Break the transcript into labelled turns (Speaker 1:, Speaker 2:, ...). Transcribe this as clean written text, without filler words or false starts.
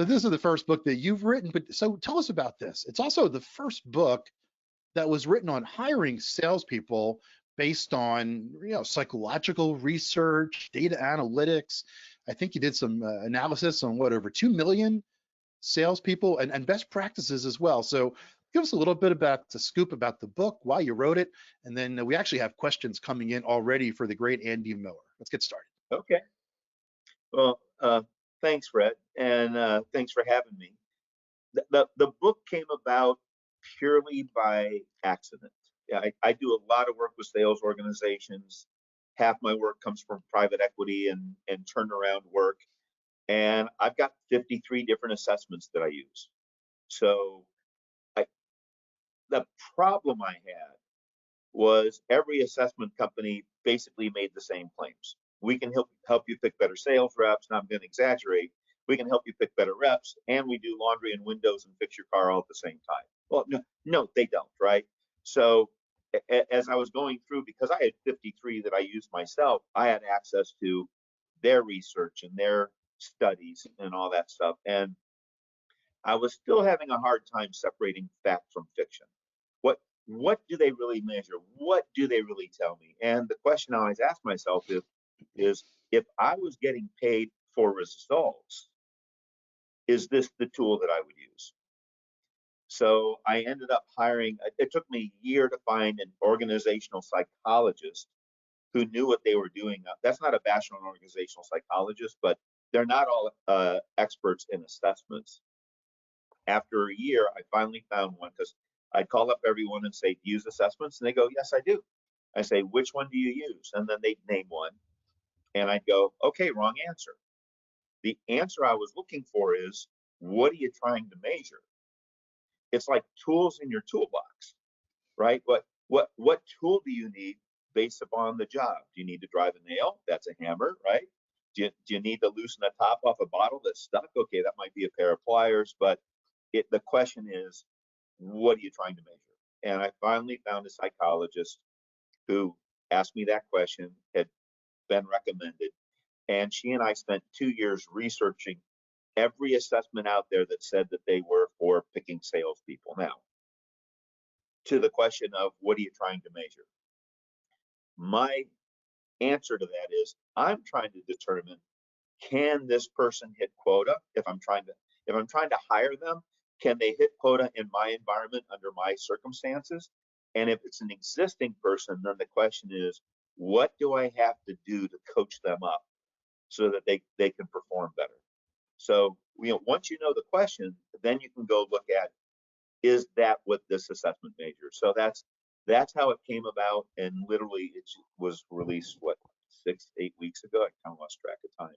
Speaker 1: So this is the first book that you've written, but so tell us about this. It's also the first book that was written on hiring salespeople based on psychological research, data analytics. I think you did some analysis on what, over 2 million salespeople and best practices as well. So give us a little bit about the scoop about the book, why you wrote it, and then we actually have questions coming in already for the great Andy Miller. Let's get started.
Speaker 2: Okay. Well, thanks, Fred, and thanks for having me. The book came about purely by accident. Yeah, I do a lot of work with sales organizations. Half my work comes from private equity and turnaround work. And I've got 53 different assessments that I use. So I, the problem I had was every assessment company basically made the same claims. We can help you pick better sales reps. And I'm going to exaggerate. We can help you pick better reps, and we do laundry and windows and fix your car all at the same time. Well, no, they don't, right? So as I was going through, because I had 53 that I used myself, I had access to their research and their studies and all that stuff. And I was still having a hard time separating fact from fiction. What do they really measure? What do they really tell me? And the question I always ask myself is if I was getting paid for results, is this the tool that I would use? So I ended up hiring, it took me a year to find an organizational psychologist who knew what they were doing. That's not a bash on organizational psychologists, but they're not all experts in assessments. After a year, I finally found one, because I'd call up everyone and say, do you use assessments? And they go, yes, I do. I say, which one do you use? And then they'd name one. And I'd go, okay, wrong answer. The answer I was looking for is, what are you trying to measure? It's like tools in your toolbox, right? What tool do you need based upon the job? Do you need to drive a nail? That's a hammer, right? Do you need to loosen the top off a bottle that's stuck? Okay, that might be a pair of pliers, but the question is, what are you trying to measure? And I finally found a psychologist who asked me that question, had been recommended, and she and I spent 2 years researching every assessment out there that said that they were for picking salespeople. Now, to the question of what are you trying to measure? My answer to that is, I'm trying to determine, can this person hit quota? If I'm trying to hire them, can they hit quota in my environment under my circumstances? And if it's an existing person, then the question is, what do I have to do to coach them up so that they can perform better? So, once you know the question, then you can go look at, is that what this assessment measures? So that's how it came about, and literally it was released 6-8 weeks ago. I kind of lost track of time,